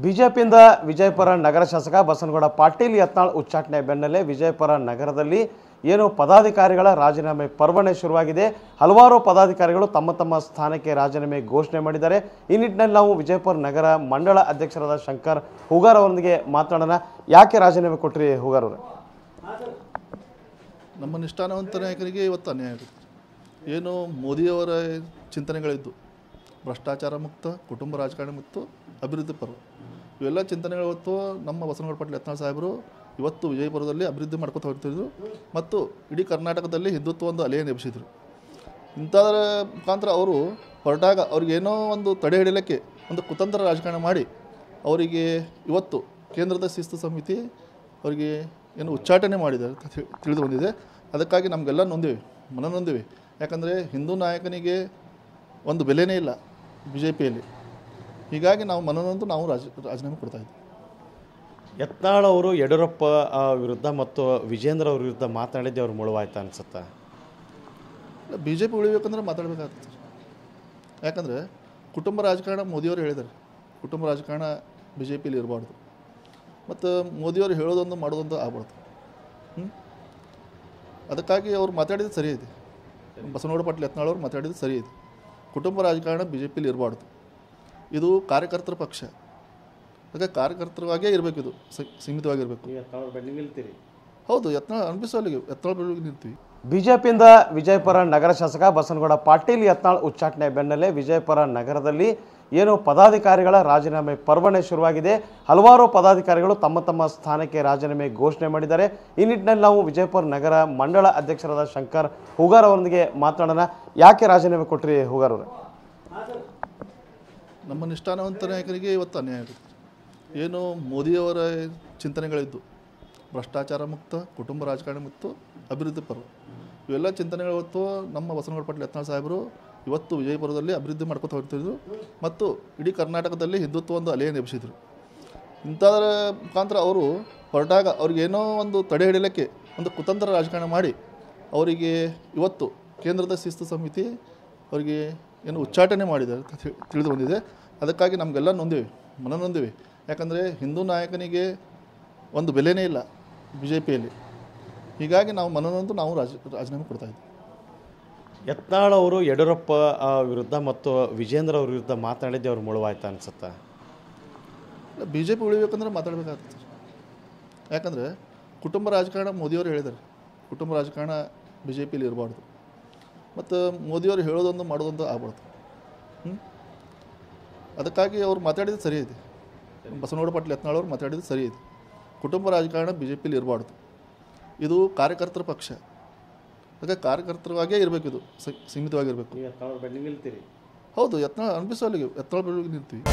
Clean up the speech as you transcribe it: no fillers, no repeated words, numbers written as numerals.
ಬಿಜೆಪಿಯಿಂದ ವಿಜಯಪುರ ನಗರ ಶಾಸಕ ಬಸನಗೌಡ ಪಾಟೀಲ್ ಯತ್ನಾಳ್ ಉಚ್ಚಾಟನೆ ಬೆನ್ನಲ್ಲೇ ವಿಜಯಪುರ ನಗರದಲ್ಲಿ ಏನು ಪದಾಧಿಕಾರಿಗಳ ರಾಜೀನಾಮೆ ಪರ್ವಣೆ ಶುರುವಾಗಿದೆ. ಹಲವಾರು ಪದಾಧಿಕಾರಿಗಳು ತಮ್ಮ ತಮ್ಮ ಸ್ಥಾನಕ್ಕೆ ರಾಜೀನಾಮೆ ಘೋಷಣೆ ಮಾಡಿದ್ದಾರೆ. ಈ ನಿಟ್ಟಿನಲ್ಲಿ ನಾವು ವಿಜಯಪುರ ನಗರ ಮಂಡಳ ಅಧ್ಯಕ್ಷರಾದ ಶಂಕರ್ ಹೂಗಾರ್ ಅವರೊಂದಿಗೆ ಮಾತನಾಡೋಣ. ಯಾಕೆ ರಾಜೀನಾಮೆ ಕೊಟ್ಟರಿ ಹೂಗಾರ್ ಅವರು? ನಮ್ಮ ನಿಷ್ಠಾನವಂತ ನಾಯಕರಿಗೆ ಇವತ್ತು ಅನ್ಯಾಯ ಆಗುತ್ತೆ. ಏನು ಮೋದಿಯವರ ಚಿಂತನೆಗಳಿದ್ದು ಭ್ರಷ್ಟಾಚಾರ ಮುಕ್ತ, ಕುಟುಂಬ ರಾಜಕಾರಣ ಮುಕ್ತ, ಅಭಿವೃದ್ಧಿ ಪರ್ವ ಇವೆಲ್ಲ ಚಿಂತನೆಗಳು ಇವತ್ತು ನಮ್ಮ ಬಸನಗೌಡ ಪಾಟೀಲ್ ಯತ್ನಾಳ್ ಸಾಹೇಬರು ಇವತ್ತು ವಿಜಯಪುರದಲ್ಲಿ ಅಭಿವೃದ್ಧಿ ಮಾಡ್ಕೊತ ಹೋಗ್ತಿದ್ರು ಮತ್ತು ಇಡೀ ಕರ್ನಾಟಕದಲ್ಲಿ ಹಿಂದುತ್ವ ಒಂದು ಅಲೆಯನ್ನು ಎಬ್ಬಿಸಿದ್ರು. ಇಂಥದ್ರ ಮುಖಾಂತರ ಅವರು ಹೊರಟಾಗ ಅವ್ರಿಗೇನೋ ಒಂದು ತಡೆ ಹಿಡಿಯಲಿಕ್ಕೆ ಒಂದು ಕುತಂತ್ರ ರಾಜಕಾರಣ ಮಾಡಿ ಅವರಿಗೆ ಇವತ್ತು ಕೇಂದ್ರದ ಶಿಸ್ತು ಸಮಿತಿ ಅವರಿಗೆ ಏನು ಉಚ್ಚಾಟನೆ ಮಾಡಿದ್ದಾರೆ ಅಂತ ತಿಳಿದು ಬಂದಿದೆ. ಅದಕ್ಕಾಗಿ ನಮಗೆಲ್ಲ ಮನನೊಂದಿವಿ. ಯಾಕಂದರೆ ಹಿಂದೂ ನಾಯಕನಿಗೆ ಒಂದು ಬೆಲೆನೇ ಇಲ್ಲ ಬಿ ಜೆ ಪಿಯಲ್ಲಿ. ಹೀಗಾಗಿ ನಾವು ಮನನೊಂದು ನಾವು ರಾಜೀನಾಮೆ ಕೊಡ್ತಾಯಿದ್ವಿ. ಯತ್ನಾಳ್ ಅವರು ಯಡಿಯೂರಪ್ಪ ವಿರುದ್ಧ ಮತ್ತು ವಿಜೇಂದ್ರ ಅವ್ರ ವಿರುದ್ಧ ಮಾತನಾಡಿದ್ದೆ ಅವ್ರು ಮುಳುವಾಯ್ತಾ ಅನ್ಸುತ್ತಾ? ಬಿ ಜೆ ಪಿ ಉಳಿಬೇಕಂದ್ರೆ ಮಾತಾಡಬೇಕಾಗ್ತದೆ ಸರ್. ಯಾಕಂದರೆ ಕುಟುಂಬ ರಾಜಕಾರಣ ಮೋದಿಯವರು ಹೇಳಿದ್ದಾರೆ, ಕುಟುಂಬ ರಾಜಕಾರಣ ಬಿ ಜೆ ಪಿಯಲ್ಲಿ ಇರಬಾರ್ದು ಮತ್ತು ಮೋದಿಯವರು ಹೇಳೋದೊಂದು ಮಾಡೋದೊಂದು ಆಗ್ಬಾರ್ದು. ಅದಕ್ಕಾಗಿ ಅವ್ರು ಮಾತಾಡಿದ್ದು ಸರಿ ಇದೆ. ಬಸನಗೌಡ ಪಾಟೀಲ್ ಯತ್ನಾಳ್ ಅವರು ಮಾತಾಡಿದ್ದು ಸರಿ ಇದೆ. ಕುಟುಂಬ ರಾಜಕಾರಣ ಬಿ ಜೆ ಪಿಯಲ್ಲಿ ಇರಬಾರ್ದು. ಇದು ಕಾರ್ಯಕರ್ತರ ಪಕ್ಷ. ಅದಕ್ಕೆ ಕಾರ್ಯಕರ್ತರಾಗೇ ಇರಬೇಕು, ಇದು ಸೀಮಿತವಾಗಿರಬೇಕು. ಹೌದು, ಯತ್ನಾಳ್ ಅನ್ಪಿಸುವಲ್ಲಿಗೆ ಯತ್ನಾಳ್ ಬೆಳಗ್ಗೆ ನಿಲ್ತೀವಿ. ಬಿಜೆಪಿಯಿಂದ ವಿಜಯಪುರ ನಗರ ಶಾಸಕ ಬಸನಗೌಡ ಪಾಟೀಲ್ ಯತ್ನಾಳ್ ಉಚ್ಚಾಟನೆ ಬೆನ್ನಲ್ಲೇ ವಿಜಯಪುರ ನಗರದಲ್ಲಿ ಏನು ಪದಾಧಿಕಾರಿಗಳ ರಾಜೀನಾಮೆ ಪರ್ವಣೆ ಶುರುವಾಗಿದೆ. ಹಲವಾರು ಪದಾಧಿಕಾರಿಗಳು ತಮ್ಮ ತಮ್ಮ ಸ್ಥಾನಕ್ಕೆ ರಾಜೀನಾಮೆ ಘೋಷಣೆ ಮಾಡಿದ್ದಾರೆ. ಈ ನಿಟ್ಟಿನಲ್ಲಿ ನಾವು ವಿಜಯಪುರ ನಗರ ಮಂಡಳ ಅಧ್ಯಕ್ಷರಾದ ಶಂಕರ್ ಹೂಗಾರ್ ಅವರೊಂದಿಗೆ ಮಾತನಾಡೋಣ. ಯಾಕೆ ರಾಜೀನಾಮೆ ಕೊಟ್ಟರಿ ಹೂಗಾರ್ ಅವರು? ನಮ್ಮ ನಿಷ್ಠಾನವಂತ ನಾಯಕರಿಗೆ ಇವತ್ತು ಅನ್ಯಾಯ ಆಗುತ್ತೆ. ಏನು ಮೋದಿಯವರ ಚಿಂತನೆಗಳಿದ್ದು ಭ್ರಷ್ಟಾಚಾರ ಮುಕ್ತ, ಕುಟುಂಬ ರಾಜಕಾರಣ ಮುಕ್ತ, ಅಭಿವೃದ್ಧಿ ಪರ್ವ ಇವೆಲ್ಲ ಚಿಂತನೆಗಳು ಇವತ್ತು ನಮ್ಮ ಬಸನಗೌಡ ಪಾಟೀಲ್ ಯತ್ನಾಳ್ ಸಾಹೇಬರು ಇವತ್ತು ವಿಜಯಪುರದಲ್ಲಿ ಅಭಿವೃದ್ಧಿ ಮಾಡ್ಕೊತ ಹೋಗ್ತಿದ್ರು ಮತ್ತು ಇಡೀ ಕರ್ನಾಟಕದಲ್ಲಿ ಹಿಂದುತ್ವ ಒಂದು ಅಲೆಯನ್ನು ಎಬ್ಬಿಸಿದ್ರು. ಇಂಥದ್ರ ಮುಖಾಂತರ ಅವರು ಹೊರಟಾಗ ಅವ್ರಿಗೇನೋ ಒಂದು ತಡೆ ಹಿಡಿಯಲಿಕ್ಕೆ ಒಂದು ಕುತಂತ್ರ ರಾಜಕಾರಣ ಮಾಡಿ ಅವರಿಗೆ ಇವತ್ತು ಕೇಂದ್ರದ ಶಿಸ್ತು ಸಮಿತಿ ಅವರಿಗೆ ಏನು ಉಚ್ಚಾಟನೆ ಮಾಡಿದ್ದಾರೆ ಅಂತ ತಿಳಿದು ಬಂದಿದೆ. ಅದಕ್ಕಾಗಿ ನಮಗೆಲ್ಲ ಮನನೊಂದಿವಿ. ಯಾಕಂದರೆ ಹಿಂದೂ ನಾಯಕನಿಗೆ ಒಂದು ಬೆಲೆನೇ ಇಲ್ಲ ಬಿ ಜೆ ಪಿಯಲ್ಲಿ. ಹೀಗಾಗಿ ನಾವು ಮನನೊಂದು ನಾವು ರಾಜೀನಾಮೆ ಕೊಡ್ತಾಯಿದ್ವಿ. ಯತ್ನಾಳ್ ಅವರು ಯಡಿಯೂರಪ್ಪ ವಿರುದ್ಧ ಮತ್ತು ವಿಜೇಂದ್ರ ಅವ್ರ ವಿರುದ್ಧ ಮಾತನಾಡಿದ್ದೆ ಅವ್ರು ಮುಳುವಾಯ್ತಾ ಅನ್ಸುತ್ತಾ? ಬಿ ಜೆ ಪಿ ಉಳಿಬೇಕಂದ್ರೆ ಮಾತಾಡಬೇಕಾಗ್ತದೆ ಸರ್. ಯಾಕಂದರೆ ಕುಟುಂಬ ರಾಜಕಾರಣ ಮೋದಿಯವರು ಹೇಳಿದ್ದಾರೆ, ಕುಟುಂಬ ರಾಜಕಾರಣ ಬಿ ಜೆ ಪಿಯಲ್ಲಿ ಇರಬಾರ್ದು ಮತ್ತು ಮೋದಿಯವರು ಹೇಳೋದೊಂದು ಮಾಡೋದೊಂದು ಆಗ್ಬಾರ್ದು. ಅದಕ್ಕಾಗಿ ಅವ್ರು ಮಾತಾಡಿದ್ದು ಸರಿ ಇದೆ. ಬಸನಗೌಡ ಪಾಟೀಲ್ ಯತ್ನಾಳ್ ಅವರು ಮಾತಾಡಿದ್ದು ಸರಿ ಇದೆ. ಕುಟುಂಬ ರಾಜಕಾರಣ ಬಿ ಜೆ ಪಿಯಲ್ಲಿ ಇರಬಾರ್ದು. ಇದು ಕಾರ್ಯಕರ್ತರ ಪಕ್ಷ. ಅದಕ್ಕೆ ಕಾರ್ಯಕರ್ತರಾಗೇ ಇರಬೇಕು, ಇದು ಸೀಮಿತವಾಗಿರಬೇಕು. ಹೌದು, ಯತ್ನಾಳ್ ಅನ್ಪಿಸುವಲ್ಲಿಗೆ ಯತ್ನಾಳ್ ಬೆಳಗ್ಗೆ ನಿಲ್ತೀವಿ.